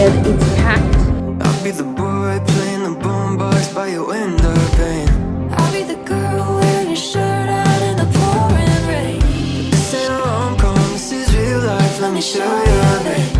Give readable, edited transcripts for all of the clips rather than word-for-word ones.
and it's packed. I'll be the boy playing the boombox by your window pane. I'll be the girl wearing your shirt out in the pouring rain. This ain't a rom-com, this is real life, let me show you, babe.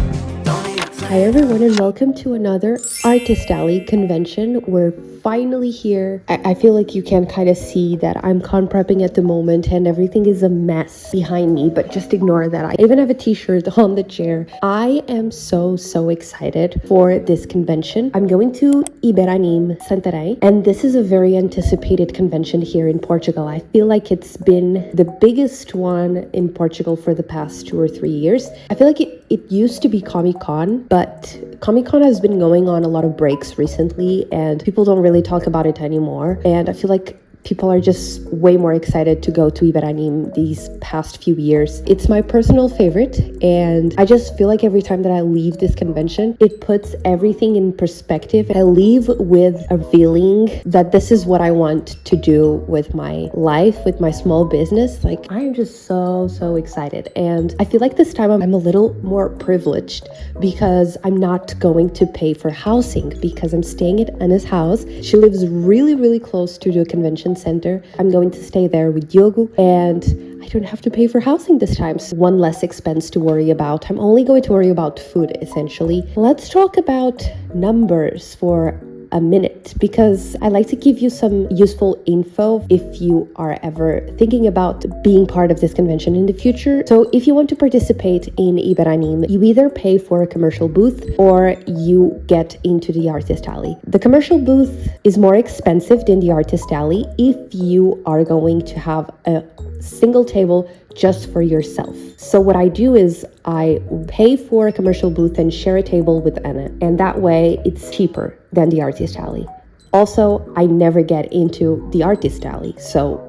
Hi everyone and welcome to another Artist Alley convention. We're finally here. I feel like you can kind of see that I'm con prepping at the moment and everything is a mess behind me, but just ignore that. I even have a t-shirt on the chair. I am so excited for this convention. I'm going to IBERANIME ST, and this is a very anticipated convention here in Portugal. I feel like it's been the biggest one in Portugal for the past 2 or 3 years. I feel like it used to be Comic-Con, but Comic-Con has been going on a lot of breaks recently and people don't really talk about it anymore. And I feel like people are just way more excited to go to IBERANIME these past few years. It's my personal favorite, and I just feel like every time that I leave this convention, it puts everything in perspective. I leave with a feeling that this is what I want to do with my life, with my small business. Like, I'm just so excited. And I feel like this time I'm a little more privileged because I'm not going to pay for housing because I'm staying at Anna's house. She lives really close to the convention center. I'm going to stay there with Diogo, and I don't have to pay for housing this time. So one less expense to worry about. I'm only going to worry about food, essentially. Let's talk about numbers for a minute, because I like to give you some useful info if you are ever thinking about being part of this convention in the future. So if you want to participate in IBERANIME, you either pay for a commercial booth or you get into the Artist Alley. The commercial booth is more expensive than the Artist Alley if you are going to have a single table just for yourself. So what I do is I pay for a commercial booth and share a table with Anna, and that way it's cheaper than the Artist Alley. Also, I never get into the Artist Alley, so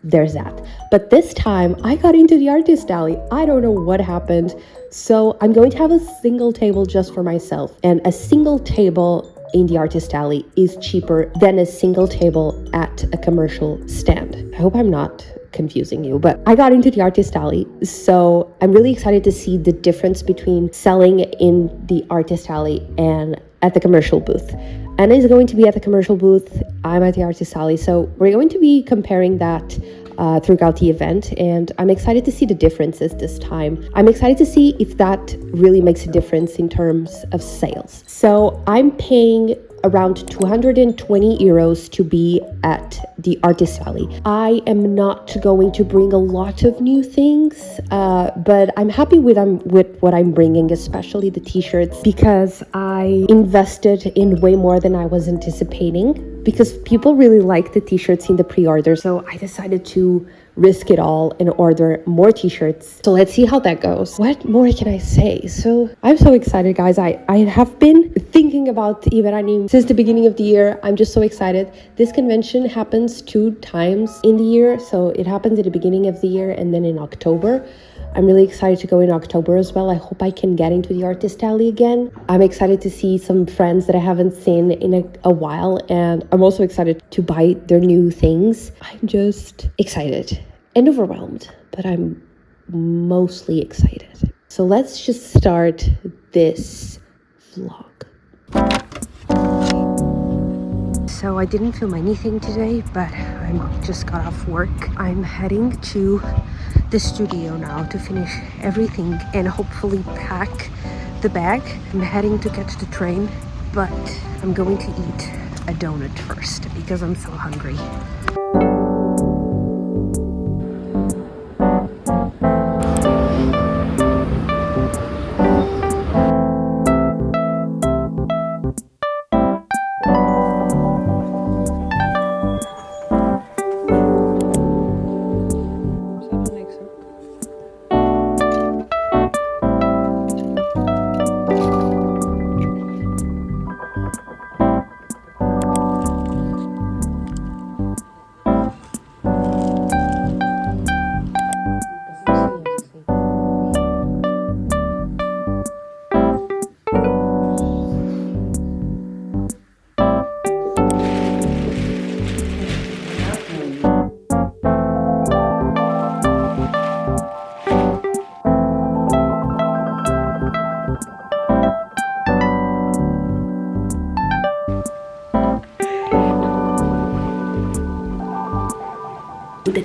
there's that. But this time I got into the Artist Alley. I don't know what happened. So I'm going to have a single table just for myself, and a single table in the Artist Alley is cheaper than a single table at a commercial stand. I hope I'm not confusing you, but I got into the Artist Alley, so I'm really excited to see the difference between selling in the Artist Alley and at the commercial booth. Anna is going to be at the commercial booth, I'm at the Artist Alley, so we're going to be comparing that throughout the event, and I'm excited to see the differences this time. I'm excited to see if that really makes a difference in terms of sales. So I'm paying around 220 euros to be at the Artist Alley. I am not going to bring a lot of new things, but I'm happy with what I'm bringing, especially the t-shirts, because I invested in way more than I was anticipating, because people really like the t-shirts in the pre-order. So I decided to risk it all and order more t-shirts. So let's see how that goes. What more can I say? So I'm so excited, guys. I have been thinking about IBERANIME since the beginning of the year. I'm just so excited. This convention happens 2 times in the year. So it happens at the beginning of the year and then in October. I'm really excited to go in October as well. I hope I can get into the Artist Alley again. I'm excited to see some friends that I haven't seen in a while, and I'm also excited to buy their new things. I'm just excited and overwhelmed, but I'm mostly excited. So let's just start this vlog. So I didn't film anything today, but I just got off work. I'm heading to the studio now to finish everything and hopefully pack the bag. I'm heading to catch the train, but I'm going to eat a donut first because I'm so hungry.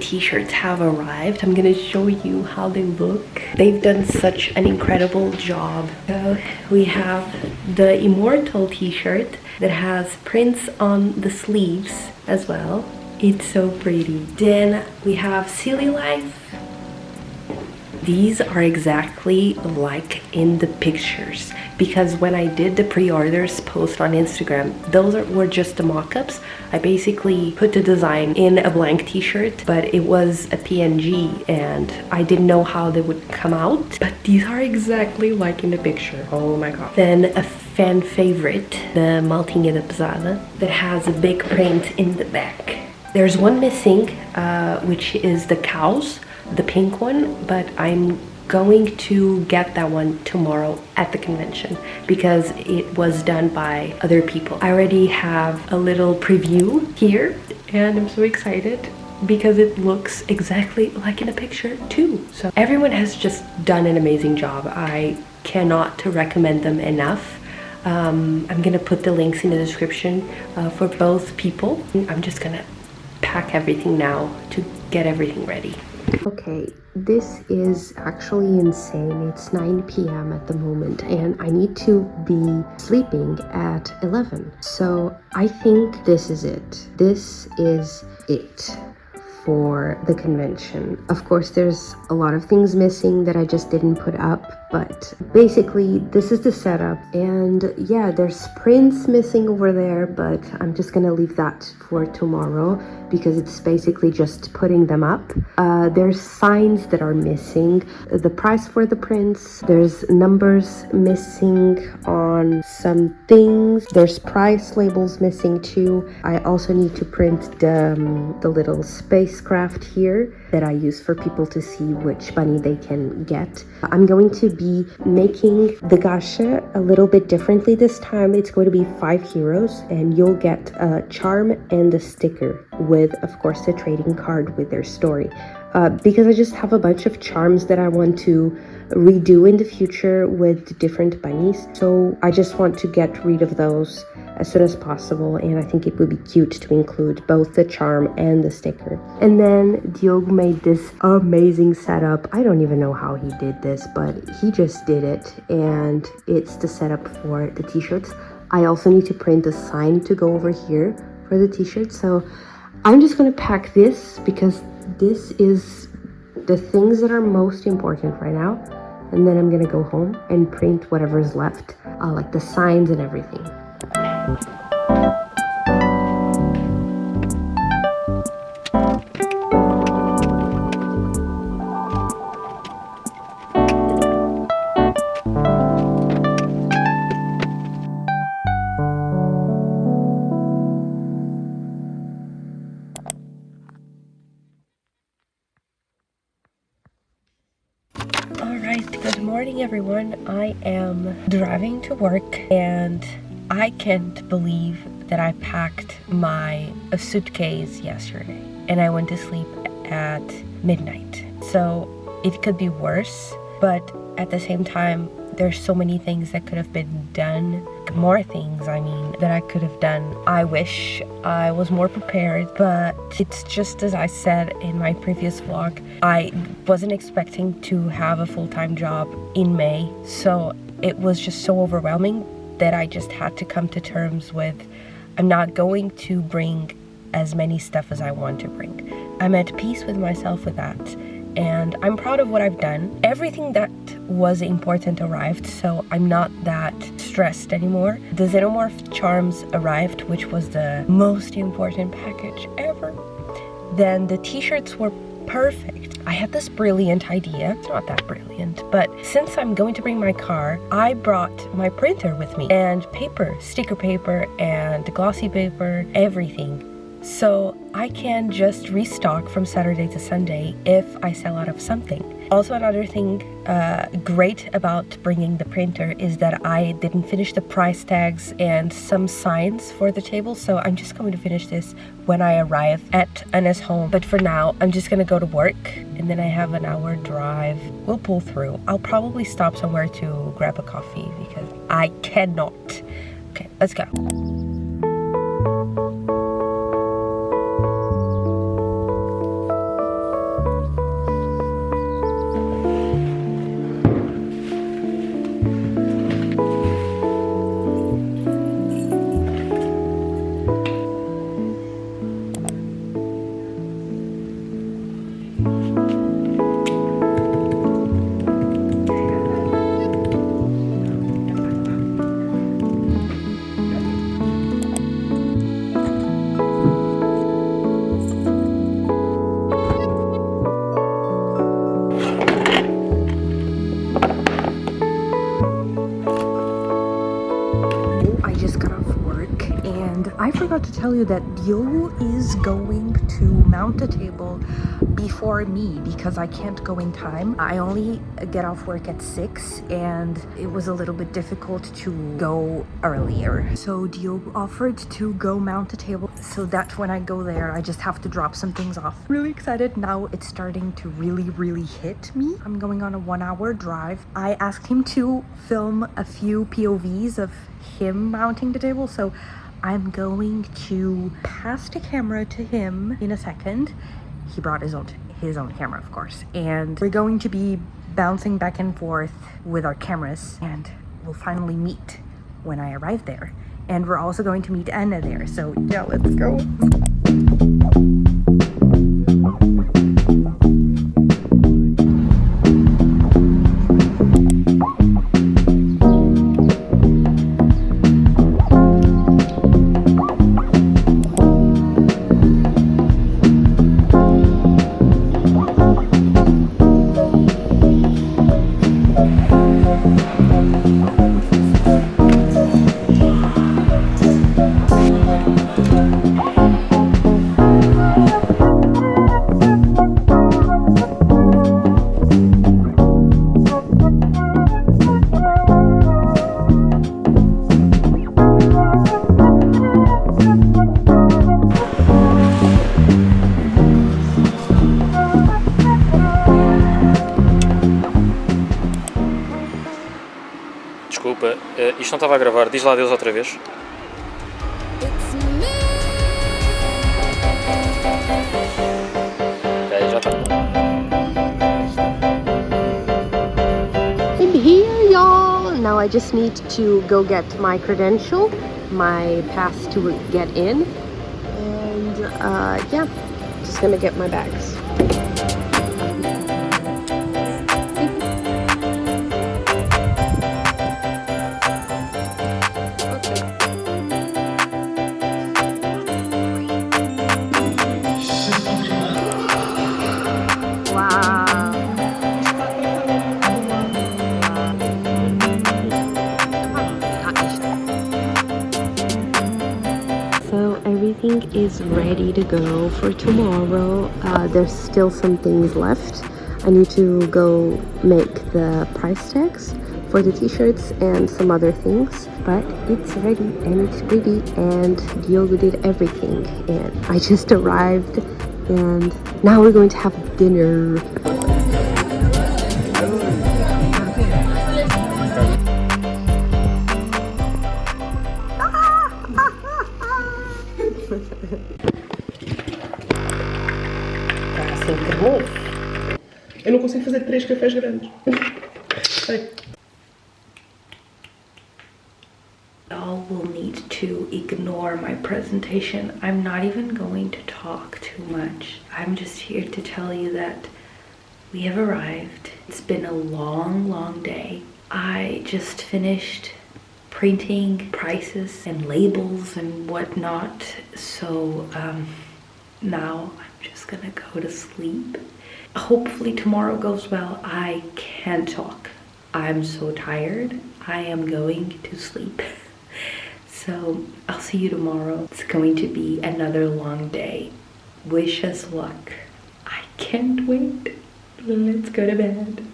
t-shirts have arrived. I'm gonna show you how they look. They've done such an incredible job. So we have the Immortal t-shirt that has prints on the sleeves as well. It's so pretty. Then we have Silly Life. These are exactly like in the pictures, because when I did the pre-orders post on Instagram, were just the mock-ups. I basically put the design in a blank t-shirt, but it was a PNG and I didn't know how they would come out. But these are exactly like in the picture. Oh my god. Then a fan favorite, the Maltinha da Pesada, that has a big print in the back. There's one missing, which is the cows, the pink one, but I'm going to get that one tomorrow at the convention because it was done by other people. I already have a little preview here and I'm so excited because it looks exactly like in a picture too. So everyone has just done an amazing job. I cannot recommend them enough. I'm gonna put the links in the description for both people. I'm just gonna pack everything now to get everything ready. Okay, this is actually insane. It's 9 p.m. at the moment and I need to be sleeping at 11. So I think this is it. This is it for the convention. Of course, there's a lot of things missing that I just didn't put up, but basically this is the setup. And yeah, there's prints missing over there, but I'm just gonna leave that for tomorrow because it's basically just putting them up. There's signs that are missing, the price for the prints, there's numbers missing on some things, there's price labels missing too. I also need to print the little spacecraft here that I use for people to see which bunny they can get. I'm going to be making the gacha a little bit differently this time. It's going to be 5 heroes and you'll get a charm and a sticker with, of course, the trading card with their story. Because I just have a bunch of charms that I want to redo in the future with different bunnies. So I just want to get rid of those as soon as possible, and I think it would be cute to include both the charm and the sticker. And then Diogo made this amazing setup. I don't even know how he did this, but he just did it, and it's the setup for the t-shirts. I also need to print a sign to go over here for the t-shirt, so I'm just gonna pack this because this is the things that are most important right now, and then I'm gonna go home and print whatever is left, like the signs and everything. Alright, good morning everyone. I am driving to work and I can't believe that I packed my suitcase yesterday and I went to sleep at midnight. So it could be worse, but at the same time, there's so many things that could have been done, more things, I mean, that I could have done. I wish I was more prepared, but it's just as I said in my previous vlog, I wasn't expecting to have a full-time job in May, so it was just so overwhelming that I just had to come to terms with, I'm not going to bring as many stuff as I want to bring. I'm at peace with myself with that, and I'm proud of what I've done. Everything that was important arrived, so I'm not that stressed anymore. The Xenomorph charms arrived, which was the most important package ever. Then the t-shirts were perfect. I had this brilliant idea. It's not that brilliant, but since I'm going to bring my car, I brought my printer with me and paper, sticker paper and glossy paper, everything. So I can just restock from Saturday to Sunday if I sell out of something. Also, another thing great about bringing the printer is that I didn't finish the price tags and some signs for the table, so I'm just going to finish this when I arrive at Anna's home. But for now, I'm just gonna go to work and then I have an hour drive. We'll pull through. I'll probably stop somewhere to grab a coffee because I cannot. Okay, let's go. just got off work and I forgot to tell you that Dio is going to mount a table before me because I can't go in time. I only get off work at 6 and it was a little bit difficult to go earlier. So Dio offered to go mount a table so that when I go there, I just have to drop some things off. Really excited. Now it's starting to really hit me. I'm going on a 1-hour drive. I asked him to film a few POVs of him mounting the table, so I'm going to pass the camera to him in a second. He brought his own camera, of course, and we're going to be bouncing back and forth with our cameras, and we'll finally meet when I arrive there. And we're also going to meet Anna there, so yeah, let's go. Desculpa, isto não estava a gravar, diz lá adeus outra vez. Ok, já está. I'm here, y'all! Now I just need to go get my credential, my pass to get in, and yeah, just gonna get my bags. So everything is ready to go for tomorrow. There's still some things left. I need to go make the price tags for the t-shirts and some other things, but it's ready and it's pretty, and Diogo did everything and I just arrived and now we're going to have dinner. Eu não consigo fazer 3 cafés grandes. Y'all will need to ignore my presentation. I'm not even going to talk too much. I'm just here to tell you that we have arrived. It's been a long day. I just finished printing prices and labels and whatnot. So now I'm just gonna go to sleep. Hopefully tomorrow goes well. I can't talk. I'm so tired. I am going to sleep. So I'll see you tomorrow. It's going to be another long day. Wish us luck. I can't wait. Let's go to bed.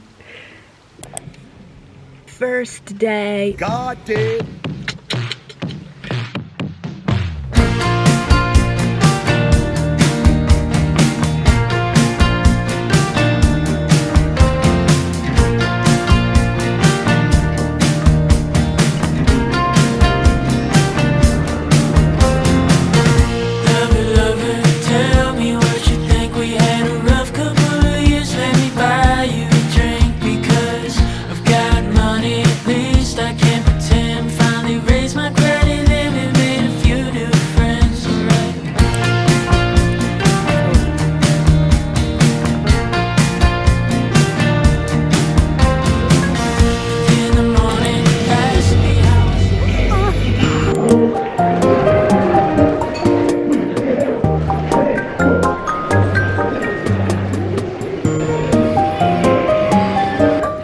First day. God did.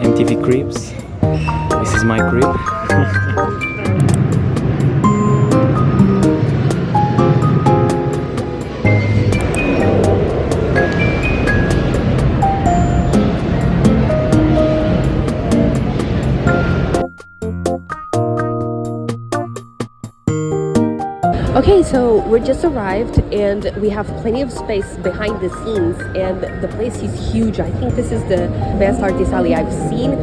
MTV Cribs. This is my crib. Okay, so we're just arrived and we have plenty of space behind the scenes, and the place is huge. I think this is the best artist alley I've seen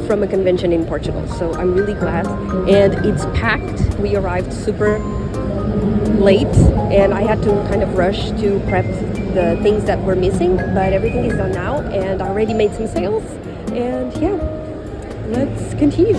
from a convention in Portugal, so I'm really glad. And it's packed. We arrived super late and I had to kind of rush to prep the things that were missing, but everything is done now and I already made some sales. And yeah, let's continue.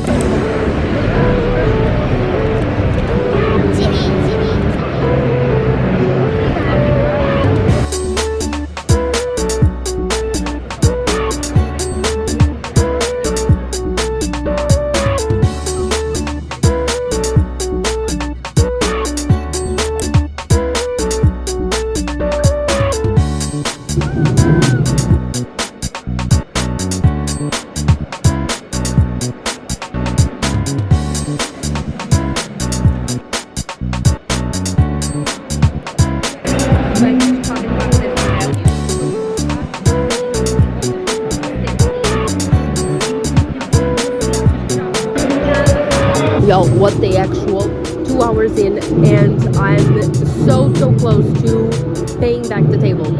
Yo, what the actual 2 hours in and I'm so close to paying back the table.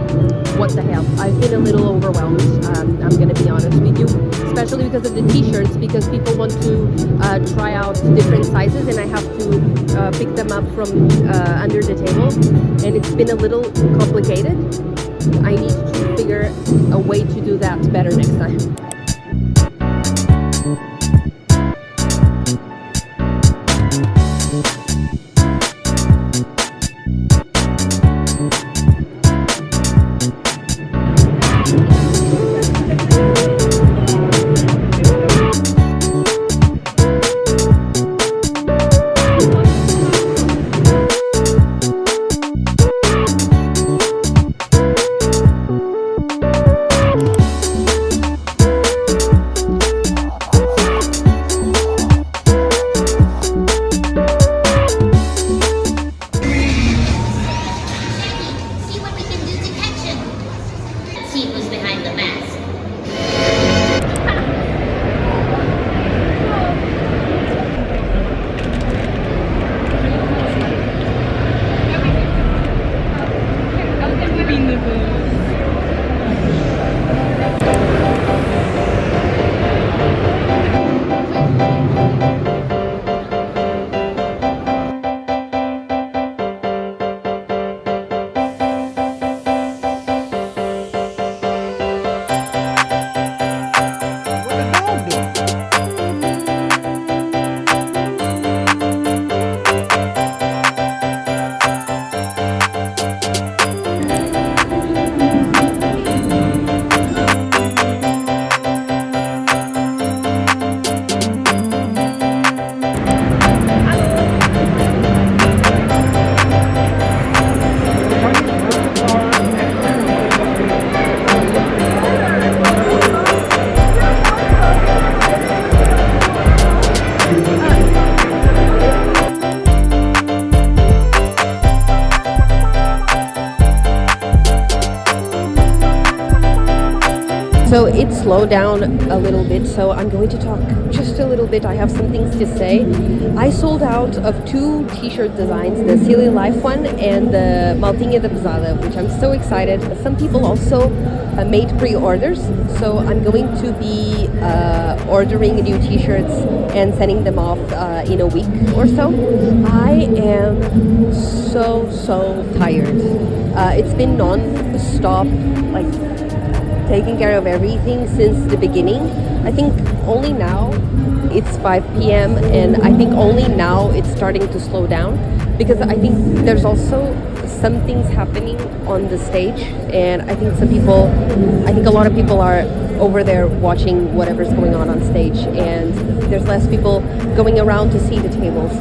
What the hell, I've been a little overwhelmed. I'm gonna be honest with you, especially because of the t-shirts, because people want to try out different sizes and I have to pick them up from under the table, and it's been a little complicated. I need to figure a way to do that better next time. So it slowed down a little bit, so I'm going to talk just a little bit. I have some things to say. I sold out of 2 t-shirt designs, the Silly Life one and the Maltinha da Pesada, which I'm so excited. Some people also made pre-orders, so I'm going to be ordering new t-shirts and sending them off in a week or so. I am so tired. It's been non-stop, like taking care of everything since the beginning. I think only now it's 5 p.m. and I think only now it's starting to slow down, because I think there's also some things happening on the stage, and I think a lot of people are over there watching whatever's going on stage, and there's less people going around to see the tables.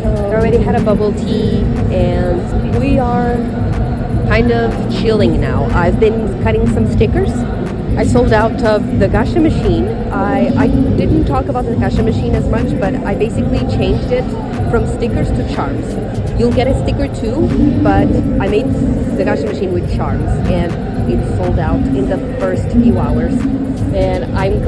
So I already had a bubble tea and we are kind of chilling now. I've been cutting some stickers. I sold out of the gacha machine. I didn't talk about the gacha machine as much, but I basically changed it from stickers to charms. You'll get a sticker too, but I made the gacha machine with charms and it sold out in the first few hours. And I'm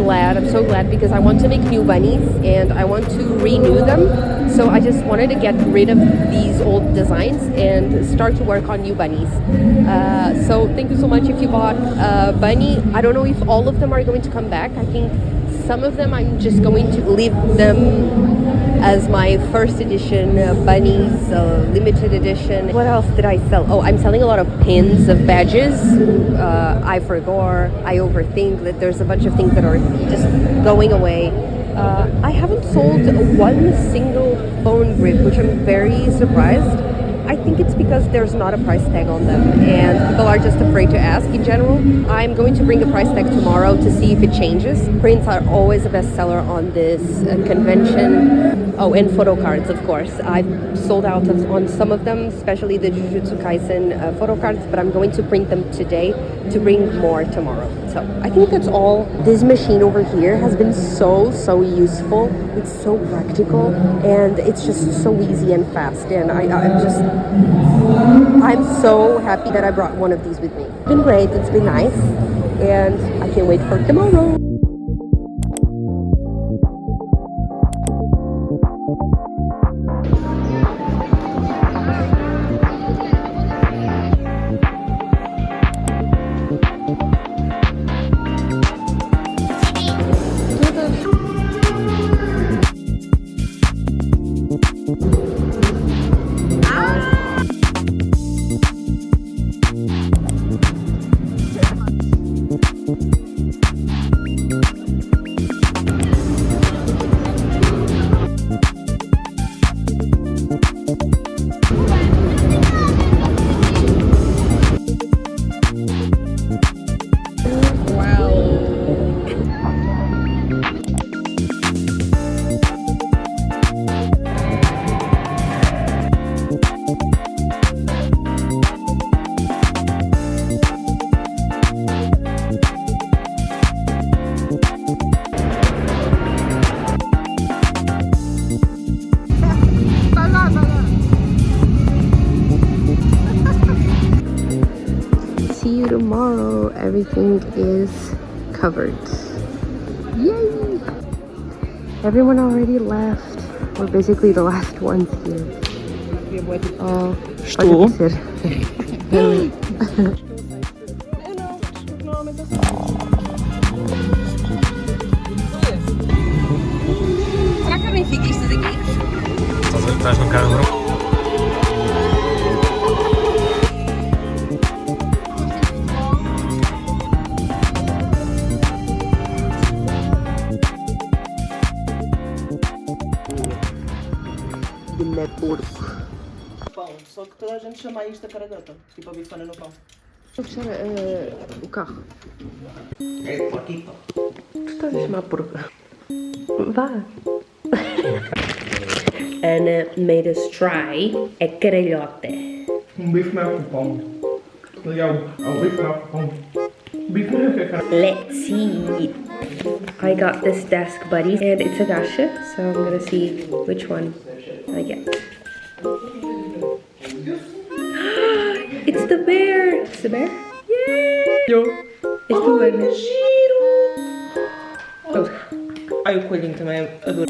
so glad, because I want to make new bunnies and I want to renew them. So I just wanted to get rid of these old designs and start to work on new bunnies. So thank you so much if you bought a bunny. I don't know if all of them are going to come back. I think some of them I'm just going to leave them as my first edition bunnies, limited edition. What else did I sell? Oh, I'm selling a lot of pins of badges. I forgot, I overthink, that there's a bunch of things that are just going away. I haven't sold one single phone grip, which I'm very surprised. I think it's because there's not a price tag on them and people are just afraid to ask in general. I'm going to bring a price tag tomorrow to see if it changes. Prints are always a bestseller on this convention. Oh, and photo cards, of course. I've sold out on some of them, especially the Jujutsu Kaisen photo cards, but I'm going to print them today to bring more tomorrow. So I think that's all. This machine over here has been so useful. It's so practical and it's just so easy and fast, and I'm so happy that I brought one of these with me. It's been great, it's been nice, and I can't wait for tomorrow. Tomorrow everything is covered. Yay! Everyone already left. We're basically the last ones here. Oh, Estou. pode ser. Será que eu nem fico isto daqui? Estás no carro? Pão, só que toda a gente chama isto a caragata, tipo a bifana no pão. Vou fechar o carro. Tu estás a chamar porco? Vá. Ana made us try a caralhota. Bife mel com pão. Legal, bife mel com pão. Bife mel com caralho. Let's see. I got this desk buddy and it's a gacha, so I'm gonna see which one I get. It's the bear! It's the bear? Yay! Yo. It's the one. Oh. Ai, o coelhinho também adoro.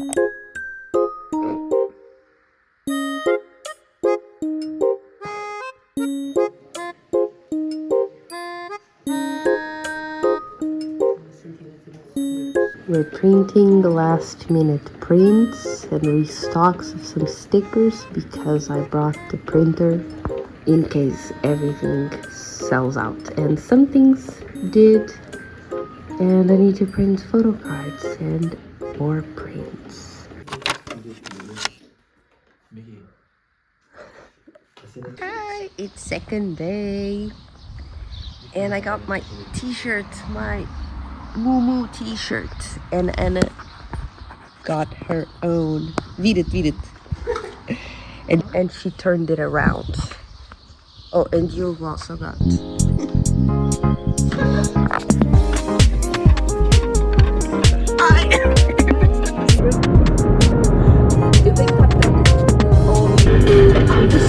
We're printing the last minute prints and restocks of some stickers because I brought the printer in case everything sells out, and some things did, and I need to print photo cards and more prints. Hi, it's second day and I got my t-shirt, my Moo t-shirt, and Anna got her own. Read it. And she turned it around. Oh, and you also got.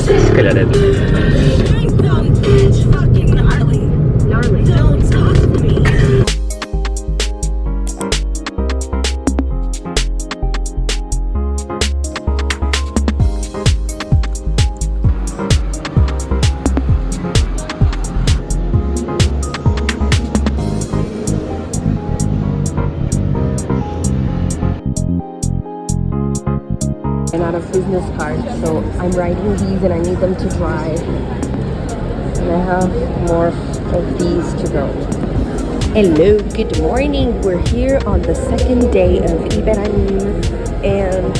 Se calhar é do and out of business cards, so I'm writing these and I need them to dry. And I have more of these to go. Hello, good morning. We're here on the second day of IBERANIME, and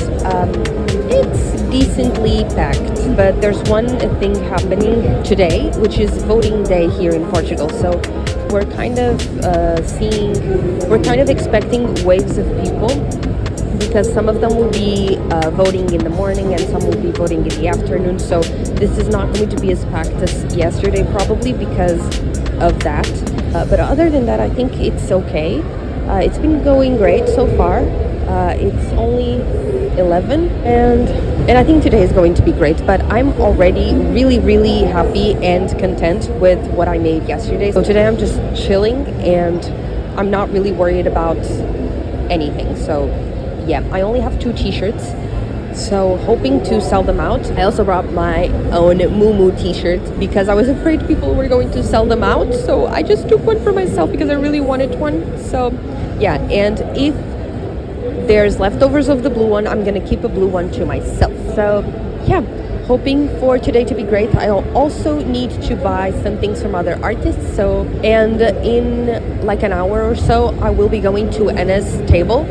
it's decently packed. But there's one thing happening today, which is voting day here in Portugal. So we're kind of expecting waves of people, because some of them will be voting in the morning and some will be voting in the afternoon. So this is not going to be as packed as yesterday, probably because of that. But other than that, I think it's okay. It's been going great so far. It's only 11, and I think today is going to be great. But I'm already really happy and content with what I made yesterday. So today I'm just chilling and I'm not really worried about anything. So yeah, I only have 2 t-shirts, so hoping to sell them out. I also brought my own Moo t-shirt because I was afraid people were going to sell them out, so I just took one for myself because I really wanted one. So yeah, and if there's leftovers of the blue one, I'm gonna keep a blue one to myself. So yeah, hoping for today to be great. I also need to buy some things from other artists, so, and in like an hour or so I will be going to Anna's table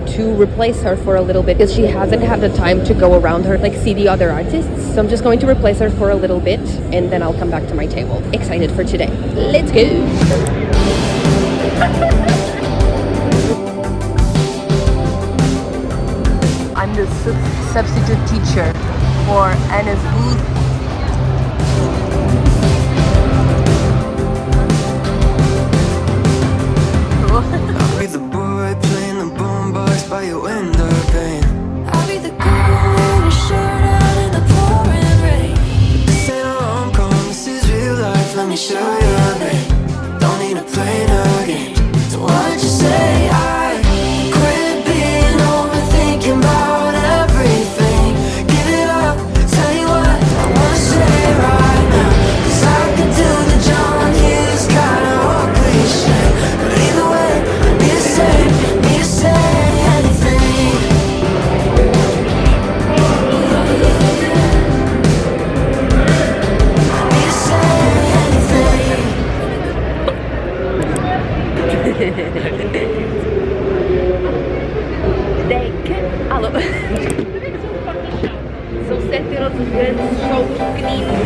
to replace her for a little bit, because she hasn't had the time to go around her, like see the other artists. So I'm just going to replace her for a little bit and then I'll come back to my table. Excited for today. Let's go! I'm the substitute teacher for Anna's booth. I'll be the boy playing the boombox by your window pane. I'll be the girl wearing a shirt out in the pouring rain. This ain't a rom-com, this is real life, let me show you a bit. Don't need to play no game. So why'd you say I quit being overthinking about everything? Give it up, tell you what I wanna say right now. 'Cause I could do the John Hughes kind of old cliche, but either way, I need to say anything. I need to say anything. Alô? São 7 € os grandes, só os pequeninos.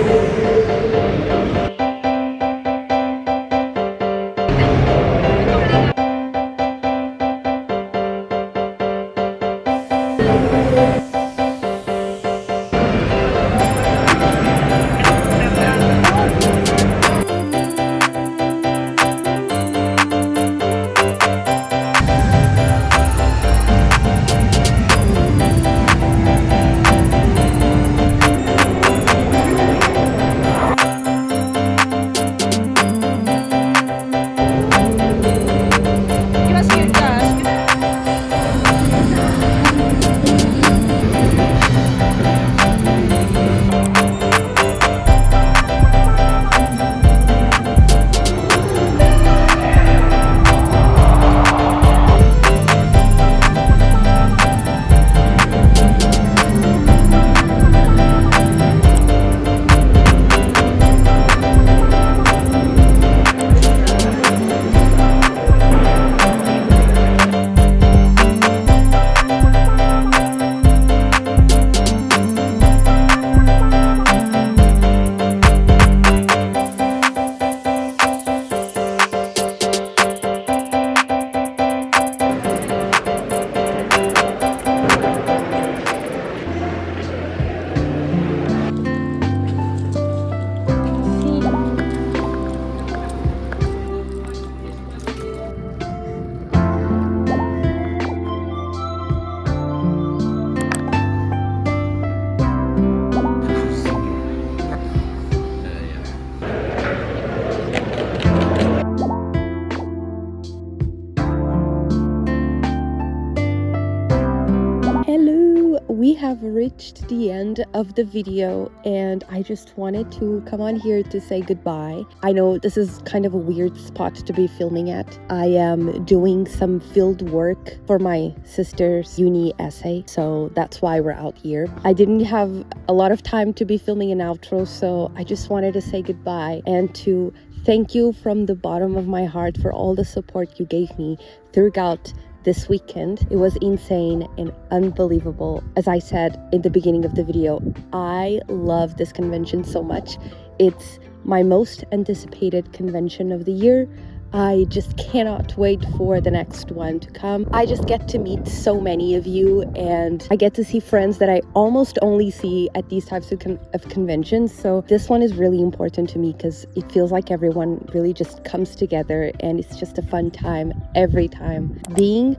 we have reached the end of the video, and I just wanted to come on here to say goodbye. I know this is kind of a weird spot to be filming at. I am doing some field work for my sister's uni essay, so that's why we're out here. I didn't have a lot of time to be filming an outro, so I just wanted to say goodbye and to thank you from the bottom of my heart for all the support you gave me throughout this weekend. It was insane and unbelievable. As I said in the beginning of the video, I love this convention so much. It's my most anticipated convention of the year. I just cannot wait for the next one to come. I just get to meet so many of you, and I get to see friends that I almost only see at these types of conventions. So this one is really important to me because it feels like everyone really just comes together, and it's just a fun time every time. Being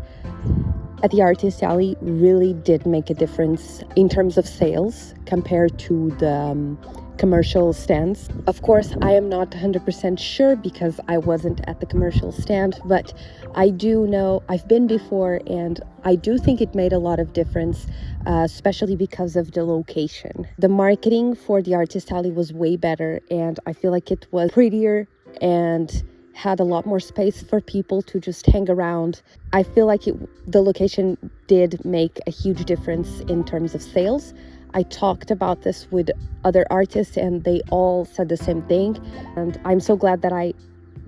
at the Artist Alley really did make a difference in terms of sales compared to the commercial stands. Of course, I am not 100% sure because I wasn't at the commercial stand, but I do know I've been before, and I do think it made a lot of difference, especially because of the location. The marketing for the Artist Alley was way better, and I feel like it was prettier and had a lot more space for people to just hang around. I feel like the location did make a huge difference in terms of sales. I talked about this with other artists and they all said the same thing. And I'm so glad that I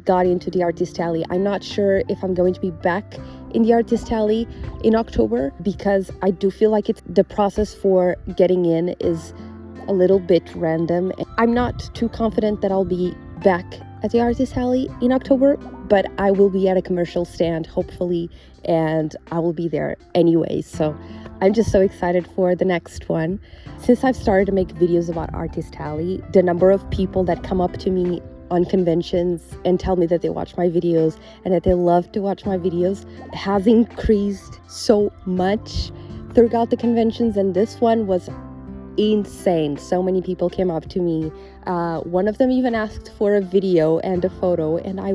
got into the Artist Alley. I'm not sure if I'm going to be back in the Artist Alley in October because I do feel like the process for getting in is a little bit random. I'm not too confident that I'll be back at the Artist Alley in October, but I will be at a commercial stand, hopefully, and I will be there anyway. So I'm just so excited for the next one. Since I've started to make videos about Artist Alley, the number of people that come up to me on conventions and tell me that they watch my videos and that they love to watch my videos has increased so much throughout the conventions, and this one was insane. So many people came up to me. One of them even asked for a video and a photo, and I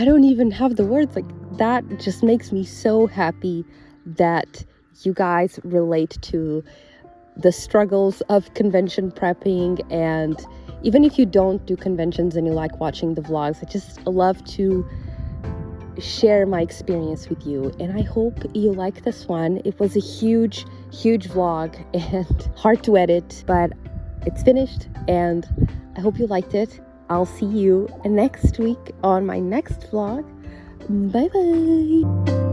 don't even have the words. Like, that just makes me so happy that you guys relate to the struggles of convention prepping. And even if you don't do conventions and you like watching the vlogs, I just love to share my experience with you, and I hope you like this one. It was a huge vlog and hard to edit, but it's finished and I hope you liked it. I'll see you next week on my next vlog. Bye bye.